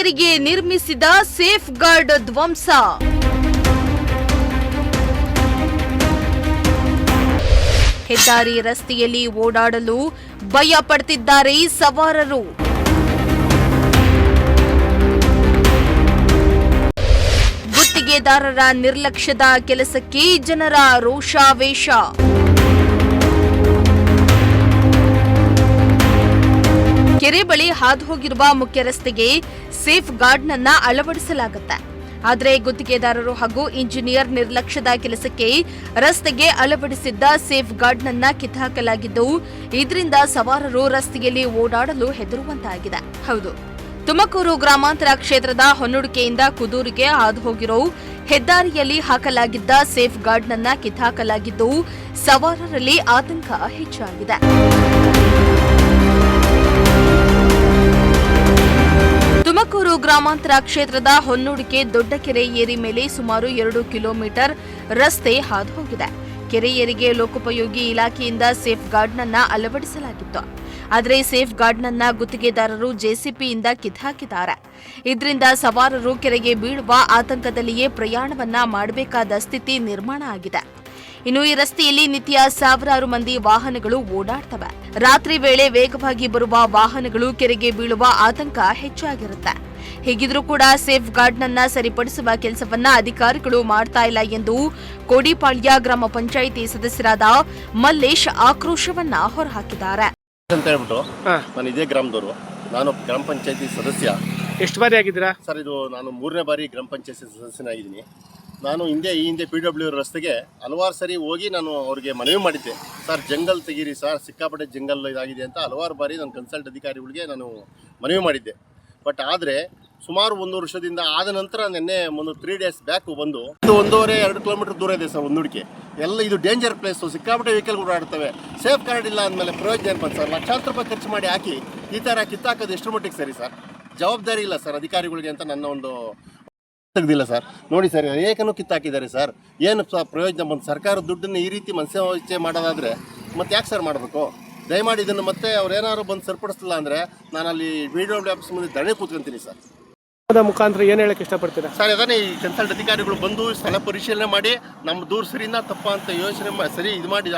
ಕೆರೆಯರಿಗೆ ನಿರ್ಮಿಸಿದ safe guard ಧ್ವಂಸ. ಹೆದ್ದಾರಿ ರಸ್ತೆಯಲ್ಲಿ ಓಡಾಡಲು ಭಯ ಪಡುತ್ತಿದ್ದಾರೆ ಸವಾರರು. ಗುತ್ತಿಗೆದಾರರ ನಿರ್ಲಕ್ಷ್ಯದ ಕೆಲಸಕ್ಕೆ ಜನರ ರೋಷಾವೇಶ. ಕೆರೆ ಬಳಿ ಹಾದು ಹೋಗಿರುವ ಮುಖ್ಯ ರಸ್ತೆಗೆ ಸೇಫ್ ಗಾರ್ಡ್ನನ್ನ ಅಳವಡಿಸಲಾಗುತ್ತೆ. ಆದರೆ ಗುತ್ತಿಗೆದಾರರು ಹಾಗೂ ಇಂಜಿನಿಯರ್ ನಿರ್ಲಕ್ಷ್ಯದ ಕೆಲಸಕ್ಕೆ ರಸ್ತೆಗೆ ಅಳವಡಿಸಿದ್ದ ಸೇಫ್ ಗಾರ್ಡ್ನನ್ನ ಕಿತ್ತಾಕಲಾಗಿದ್ದು, ಇದರಿಂದ ಸವಾರರು ರಸ್ತೆಯಲ್ಲಿ ಓಡಾಡಲು ಹೆದರುವಂತಾಗಿದೆ. ಹೌದು, ತುಮಕೂರು ಗ್ರಾಮಾಂತರ ಕ್ಷೇತ್ರದ ಹೊನ್ನುಡಿಕೆಯಿಂದ ಕುದೂರಿಗೆ ಹಾದು ಹೋಗಿರೋ ಹೆದ್ದಾರಿಯಲ್ಲಿ ಹಾಕಲಾಗಿದ್ದ ಸೇಫ್ ಗಾರ್ಡ್ನನ್ನ ಕಿತ್ತಾಕಲಾಗಿದ್ದು, ಸವಾರರಲ್ಲಿ ಆತಂಕ ಹೆಚ್ಚಾಗಿದೆ. ತುಮಕೂರು ಗ್ರಾಮಾಂತರ ಕ್ಷೇತ್ರದ ಹೊನ್ನುಡಿಕೆ ದೊಡ್ಡ ಕೆರೆ ಏರಿ ಮೇಲೆ ಸುಮಾರು 2 ಕಿಲೋಮೀಟರ್ ರಸ್ತೆ ಹಾದು ಹೋಗಿದೆ. ಕೆರೆ ಏರಿಗೆ ಲೋಕೋಪಯೋಗಿ ಇಲಾಖೆಯಿಂದ ಸೇಫ್ ಗಾರ್ಡ್ನನ್ನ ಅಳವಡಿಸಲಾಗಿತ್ತು. ಆದರೆ ಸೇಫ್ ಗಾರ್ಡ್ನನ್ನ ಗುತ್ತಿಗೆದಾರರು ಜೆಸಿಪಿಯಿಂದ ಕಿತ್ತಾಕಿದ್ದಾರೆ. ಇದರಿಂದ ಸವಾರರು ಕೆರೆಗೆ ಬೀಳುವ ಆತಂಕದಲ್ಲಿಯೇ ಪ್ರಯಾಣವನ್ನ ಮಾಡಬೇಕಾದ ಸ್ಥಿತಿ ನಿರ್ಮಾಣ ಆಗಿದೆ. ಇನ್ನು ಈ ರಸ್ತೆಯಲ್ಲಿ ನಿತ್ಯ ಸಾವಿರಾರು ಮಂದಿ ವಾಹನಗಳು ಓಡಾಡ್ತವೆ. ರಾತ್ರಿ ವೇಳೆ ವೇಗವಾಗಿ ಬರುವ ವಾಹನಗಳು ಕೆರೆಗೆ ಬೀಳುವ ಆತಂಕ ಹೆಚ್ಚಾಗಿರುತ್ತೆ. ಹೀಗಿದ್ರೂ ಕೂಡ ಸೇಫ್ ಗಾರ್ಡ್ನನ್ನ ಸರಿಪಡಿಸುವ ಕೆಲಸವನ್ನ ಅಧಿಕಾರಿಗಳು ಮಾಡ್ತಾ ಇಲ್ಲ ಎಂದು ಕೋಡಿಪಾಳ್ಯ ಗ್ರಾಮ ಪಂಚಾಯಿತಿ ಸದಸ್ಯರಾದ ಮಲ್ಲೇಶ್ ಆಕ್ರೋಶವನ್ನ ಹೊರಹಾಕಿದ್ದಾರೆ. ಅಂತ ಹೇಳ್ಬಿಟ್ಟು ನಾನು ಇದೇ ಗ್ರಾಮದವರು. ನಾನು ಗ್ರಾಮ ಪಂಚಾಯತಿ ಸದಸ್ಯ. ಎಷ್ಟು ಬಾರಿ ಆಗಿದ್ದೀರಾ ಸರ್? ಇದು ನಾನು 3ನೇ ಬಾರಿ ಗ್ರಾಮ ಪಂಚಾಯತಿ ಸದಸ್ಯನಾಗಿದ್ದೀನಿ. ನಾನು ಈ ಹಿಂದೆ PW ರಸ್ತೆಗೆ ಹಲವಾರು ಸರಿ ಹೋಗಿ ನಾನು ಅವ್ರಿಗೆ ಮನವಿ ಮಾಡಿದ್ದೆ. ಸರ್, ಜಂಗಲ್ ತೆಗೀರಿ ಸರ್, ಸಿಕ್ಕಾಪಟ್ಟೆ ಜಂಗಲ್ ಇದಾಗಿದೆ ಅಂತ ಹಲವಾರು ಬಾರಿ ನಾನು ಕನ್ಸಲ್ಟ್ ಅಧಿಕಾರಿಗಳಿಗೆ ನಾನು ಮನವಿ ಮಾಡಿದ್ದೆ. ಬಟ್ ಆದರೆ ಸುಮಾರು 1 ವರ್ಷದಿಂದ ಆದ ನಂತರ ನಿನ್ನೆ 3 ಡೇಸ್ ಬ್ಯಾಕ್ ಬಂದು 1.5-2 ಕಿಲೋಮೀಟರ್ ದೂರ ಇದೆ ಸರ್ ಹೊನ್ನುಡಿಕೆ. ಎಲ್ಲ ಇದು ಡೇಂಜರ್ ಪ್ಲೇಸು, ಸಿಕ್ಕಾಪಟ್ಟೆ ವೆಹಿಕಲ್ಗಳು ಓಡಾಡ್ತವೆ. ಸೇಫ್ ಗಾರ್ಡ್ ಇಲ್ಲ ಅಂದಮೇಲೆ ಪ್ರಯೋಜನ ಏನಪ್ಪ ಸರ್? ಲಕ್ಷಾಂತರ ರೂಪಾಯಿ ಖರ್ಚು ಮಾಡಿ ಹಾಕಿ ಈ ಥರ ಕಿತ್ತಾಕೋದು ಎಷ್ಟು ಮಟ್ಟಿಗೆ ಸರಿ ಸರ್? ಜವಾಬ್ದಾರಿ ಇಲ್ಲ ಸರ್ ಅಧಿಕಾರಿಗಳಿಗೆ ಅಂತ ನನ್ನ ಒಂದು ತೆಗ್ದಿಲ್ಲ ಸರ್. ನೋಡಿ ಸರ್, ಏಕನೂ ಕಿತ್ತಾಕಿದ್ದಾರೆ ಸರ್. ಏನು ಪ್ರಯೋಜನ ಬಂದು ಸರ್ಕಾರದ ದುಡ್ಡನ್ನು ಈ ರೀತಿ ಮನಸ್ಸೆ ಮಾಡೋದಾದರೆ ಮತ್ತೆ ಯಾಕೆ ಸರ್ ಮಾಡಬೇಕು? ದಯಮಾಡಿ ಇದನ್ನು ಮತ್ತೆ ಅವ್ರು ಏನಾದ್ರು ಬಂದು ಸರಿಪಡಿಸ್ತಿಲ್ಲ ಅಂದರೆ ನಾನು ಅಲ್ಲಿ PW ಆಫೀಸ್ ಮುಂದೆ ಧರಣಿ ಕೂತ್ಕೊಂತೀನಿ ಸರ್. ಮುಖಾಂತರ ಏನು ಹೇಳಕ್ಕೆ ಇಷ್ಟಪಡ್ತೀರಾ ಸರ್? ಅದನ್ನೇ ಈ ಕನ್ಸಲ್ಟ್ ಅಧಿಕಾರಿಗಳು ಬಂದು ಸ್ಥಳ ಪರಿಶೀಲನೆ ಮಾಡಿ ನಮ್ಮ ದೂರ ಸರಿನಾ ತಪ್ಪ ಅಂತ ಯೋಚನೆ ಸರಿ ಇದು ಮಾಡಿ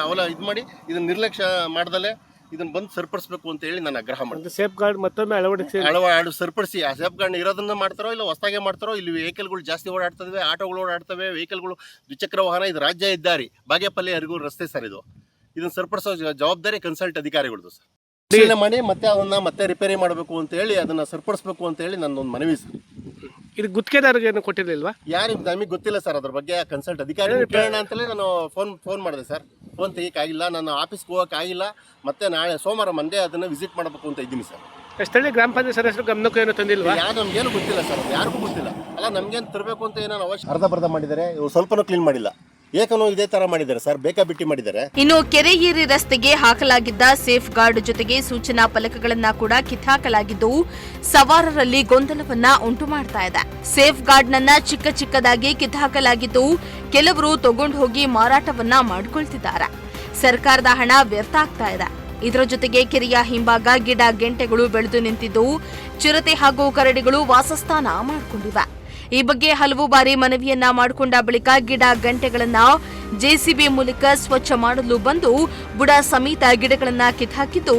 ಮಾಡಿ ಇದನ್ನು ನಿರ್ಲಕ್ಷ್ಯ ಮಾಡ್ದಲೆ ಇದನ್ನು ಬಂದು ಸರಿಪಡಿಸಬೇಕು ಅಂತ ಹೇಳಿ ನಾನು ಆಗ್ರಹ ಮಾಡ್ತೀನಿ. ಸೇಫ್ ಗಾರ್ಡ್ ಮತ್ತೊಮ್ಮೆ ಸರಿಪಡಿಸಿ ಆ ಸೇಫ್ ಗಾರ್ಡ್ ಇರೋದನ್ನ ಮಾಡ್ತಾರೋ ಇಲ್ಲ ಹೊಸದಾಗೆ ಮಾಡ್ತಾರೋ. ಇಲ್ಲಿ ವೆಹಿಕಲ್ಗಳು ಜಾಸ್ತಿ ಓಡಾಡ್ತವೆ, ಆಟೋಗಳು ಓಡಾಡ್ತವೆ, ವೆಹಿಕಲ್ಗಳು ದ್ವಿಚಕ್ರ ವಾಹನ. ಇದು ರಾಜ್ಯ ಹೆದ್ದಾರಿ, ಬಾಗೇಪಲ್ಲಿ ಅರಿಗೂರು ರಸ್ತೆ ಸರ್. ಇದನ್ನು ಸರಿಪಡಿಸೋ ಜವಾಬ್ದಾರಿ ಕನ್ಸಲ್ಟ್ ಅಧಿಕಾರಿಗಳದ್ದು ಸರ್. ಪರಿಶೀಲನೆ ಮಾಡಿ ಮತ್ತೆ ರಿಪೇರಿ ಮಾಡಬೇಕು ಅಂತ ಹೇಳಿ ಅದನ್ನ ಸರಿಪಡಿಸಬೇಕು ಅಂತ ಹೇಳಿ ನನ್ನೊಂದು ಮನವಿ ಸರ್. ಇದು ಗುತ್ತಿಗೆದಾರರಿಗೆ ಏನು ಕೊಟ್ಟಿರಲಿಲ್ವಾ? ಯಾರು ನಮಗೆ ಗೊತ್ತಿಲ್ಲ ಸರ್ ಅದ್ರ ಬಗ್ಗೆ. ಕನ್ಸಲ್ಟ್ ಅಧಿಕಾರಿ ಕೇಳೋಣ ಅಂತಲೇ ನಾನು ಫೋನ್ ಮಾಡಿದೆ ಸರ್. ಫೋನ್ ತೆಗಿಯಕ್ಕಾಗಿಲ್ಲ, ನಾನು ಆಫೀಸ್ಗೆ ಹೋಗೋಕ್ಕಾಗಿಲ್ಲ. ಮತ್ತೆ ನಾಳೆ ಸೋಮವಾರ ಮಂಡೇ ಅದನ್ನು ವಿಸಿಟ್ ಮಾಡಬೇಕು ಅಂತ ಇದ್ದೀನಿ ಸರ್. ಸ್ಥಳೀಯ ಗ್ರಾಮ ಪಂಚಾಯತ್ ಸದಸ್ಯರು ಗಮನಕ್ಕೂ ಏನು ತಂದಿಲ್ವಾ? ನಮಗೇನು ಗೊತ್ತಿಲ್ಲ ಸರ್, ಯಾರಿಗೂ ಗೊತ್ತಿಲ್ಲ. ಅಲ್ಲ, ನಮಗೇನು ತರಬೇಕು ಅಂತ ಏನೋ ಅವಶ್ಯ ಅರ್ಧ ಮಾಡಿದ್ದಾರೆ. ಇವ್ರು ಸ್ವಲ್ಪನೂ ಕ್ಲೀನ್ ಮಾಡಿಲ್ಲ. ಏಕನೂ ಇದೇ ತರ ಮಾಡಿದ್ದಾರೆ ಸರ್, ಬೇಕಾಬಿಟ್ಟಿ ಮಾಡಿದ್ದಾರೆ. ಇನ್ನು ಕೆರೆ ಏರಿ ರಸ್ತೆಗೆ ಹಾಕಲಾಗಿದ್ದ ಸೇಫ್ ಗಾರ್ಡ್ ಜೊತೆಗೆ ಸೂಚನಾ ಫಲಕಗಳನ್ನ ಕೂಡ ಕಿತ್ತಾಕಲಾಗಿದ್ದು, ಸವಾರರಲ್ಲಿ ಗೊಂದಲವನ್ನ ಉಂಟು ಮಾಡ್ತಾ ಇದೆ. ಸೇಫ್ ಗಾರ್ಡ್ನನ್ನ ಚಿಕ್ಕದಾಗಿ ಕಿತ್ತಾಕಲಾಗಿದ್ದು, ಕೆಲವರು ತಗೊಂಡು ಹೋಗಿ ಮಾರಾಟವನ್ನ ಮಾಡಿಕೊಳ್ತಿದ್ದಾರೆ. ಸರ್ಕಾರದ ಹಣ ವ್ಯರ್ಥ ಆಗ್ತಾ ಇದೆ. ಇದರ ಜೊತೆಗೆ ಕೆರೆಯ ಹಿಂಭಾಗ ಗಿಡ ಗೆಂಟೆಗಳು ಬೆಳೆದು ನಿಂತಿದ್ದು, ಚಿರತೆ ಹಾಗೂ ಕರಡಿಗಳು ವಾಸಸ್ಥಾನ ಮಾಡಿಕೊಂಡಿವೆ. ಈ ಬಗ್ಗೆ ಹಲವು ಬಾರಿ ಮನವಿಯನ್ನ ಮಾಡಿಕೊಂಡ ಬಳಿಕ ಗಿಡ ಗಂಟೆಗಳನ್ನ ಜೆಸಿಬಿ ಮೂಲಕ ಸ್ವಚ್ಛ ಮಾಡಲು ಬಂದು ಬುಡ ಸಮೇತ ಗಿಡಗಳನ್ನ ಕಿತ್ತಾಕಿದ್ದು,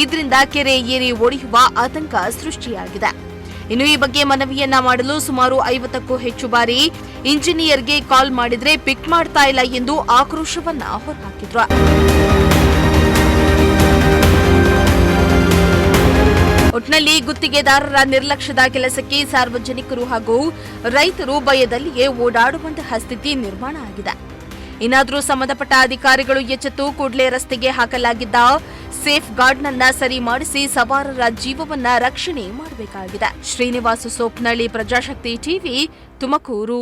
ಇದರಿಂದ ಕೆರೆ ಏರಿ ಒಡೆಯುವ ಆತಂಕ ಸೃಷ್ಟಿಯಾಗಿದೆ. ಇನ್ನು ಈ ಬಗ್ಗೆ ಮನವಿಯನ್ನ ಮಾಡಲು ಸುಮಾರು 50ಕ್ಕೂ ಹೆಚ್ಚು ಬಾರಿ ಇಂಜಿನಿಯರ್ಗೆ ಕಾಲ್ ಮಾಡಿದ್ರೆ ಪಿಕ್ ಮಾಡ್ತಾ ಇಲ್ಲ ಎಂದು ಆಕ್ರೋಶವನ್ನ ಹೊರಹಾಕಿದ್ರು. ಒಟ್ನಲ್ಲಿ ಗುತ್ತಿಗೆದಾರರ ನಿರ್ಲಕ್ಷ್ಯದ ಕೆಲಸಕ್ಕೆ ಸಾರ್ವಜನಿಕರು ಹಾಗೂ ರೈತರು ಭಯದಲ್ಲಿಯೇ ಓಡಾಡುವಂತಹ ಸ್ಥಿತಿ ನಿರ್ಮಾಣ ಆಗಿದೆ. ಇನ್ನಾದರೂ ಸಂಬಂಧಪಟ್ಟ ಅಧಿಕಾರಿಗಳು ಎಚ್ಚೆತ್ತು ಕೂಡಲೇ ರಸ್ತೆಗೆ ಹಾಕಲಾಗಿದ್ದ ಸೇಫ್ ಗಾರ್ಡ್ನನ್ನ ಸರಿ ಮಾಡಿಸಿ ಸವಾರರ ಜೀವವನ್ನ ರಕ್ಷಣೆ ಮಾಡಬೇಕಾಗಿದೆ. ಶ್ರೀನಿವಾಸ ಸೋಪ್ನಳ್ಳಿ, ಪ್ರಜಾಶಕ್ತಿ ಟಿವಿ, ತುಮಕೂರು.